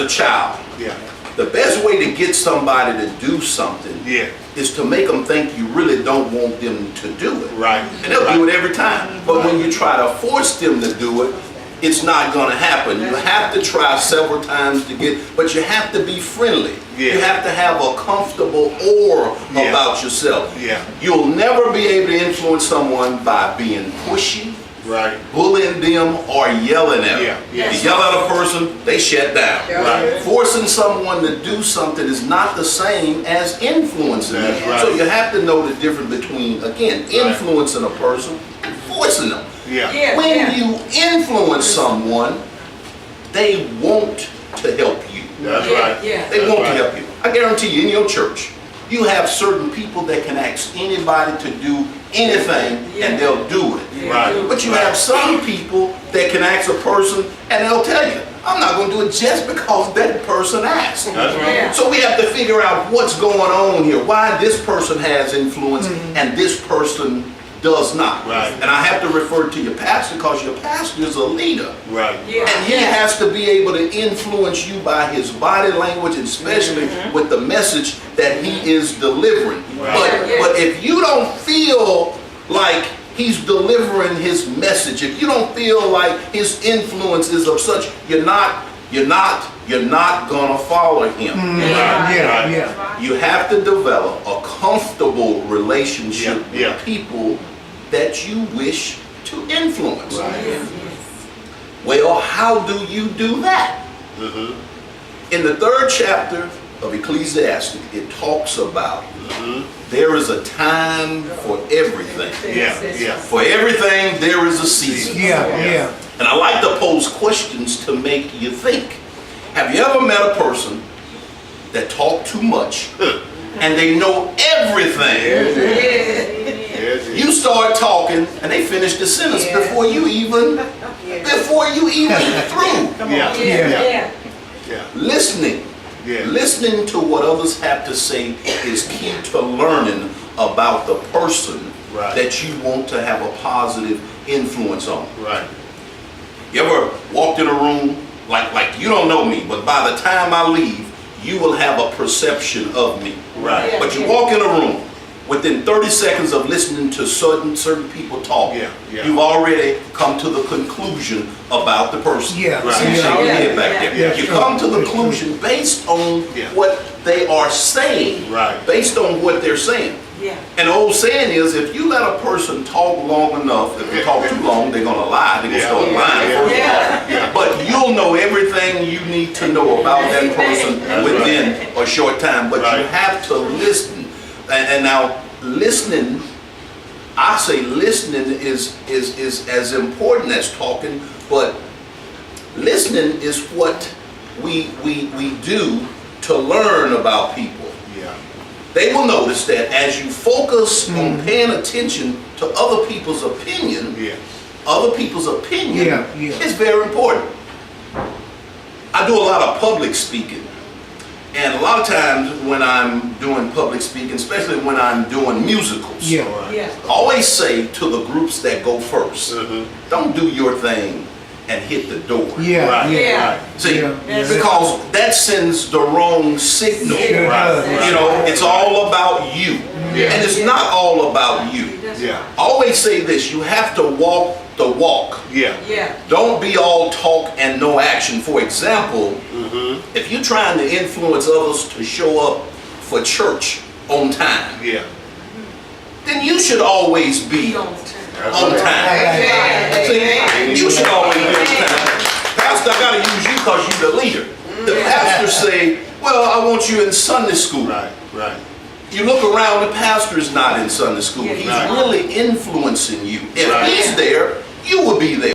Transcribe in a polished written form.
a child, the best way to get somebody to do something is to make them think you really don't want them to do it. Right. And they'll do it every time. But when you try to force them to do it, it's not going to happen. You have to try several times to get, but you have to be friendly. You have to have a comfortable aura about yourself. You'll never be able to influence someone by being pushy, bullying them, or yelling at them. You yell at a person, they shut down. Forcing someone to do something is not the same as influencing them. So you have to know the difference between, again, influencing a person and forcing them. When you influence someone, they want to help you. They want to help you. I guarantee you, in your church, you have certain people that can ask anybody to do anything and they'll do it. But you have some people that can ask a person and they'll tell you, I'm not going to do it just because that person asked. So we have to figure out what's going on here, why this person has influence and this person does not. And I have to refer to your pastor because your pastor is a leader. And he has to be able to influence you by his body language, especially with the message that he is delivering. But if you don't feel like he's delivering his message, if you don't feel like his influence is of such, you're not gonna follow him. You have to develop a comfortable relationship with people that you wish to influence. Well, how do you do that? In the 3rd chapter of Ecclesiastes, it talks about there is a time for everything. For everything there is a season. And I like to pose questions to make you think. Have you ever met a person that talk too much and they know everything? You start talking and they finish the sentence before you even through. Listening to what others have to say is key to learning about the person that you want to have a positive influence on. You ever walked in a room like you don't know me, but by the time I leave, you will have a perception of me. But you walk in a room, within 30 seconds of listening to certain people talk, you've already come to the conclusion about the person. You come to the conclusion based on what they are saying, based on what they're saying. And the old saying is, if you let a person talk long enough, if they talk too long, they're going to lie. They're going to start lying. But you'll know everything you need to know about that person within a short time. But you have to listen. And now listening, I say listening is as important as talking, but listening is what we do to learn about people. They will notice that as you focus on paying attention to other people's opinion, is very important. I do a lot of public speaking. And a lot of times when I'm doing public speaking, especially when I'm doing musicals, I always say to the groups that go first, don't do your thing and hit the door. See, because that sends the wrong signal. You know, it's all about you. And it's not all about you. I always say this, you have to walk the walk. Don't be all talk and no action. For example, if you're trying to influence others to show up for church on time, then you should always be on time. See, you should always be on time. Pastor, I got to use you because you're the leader. The pastor say, well, I want you in Sunday school. You look around, the pastor is not in Sunday school. He's really influencing you. If he's there, you will be there.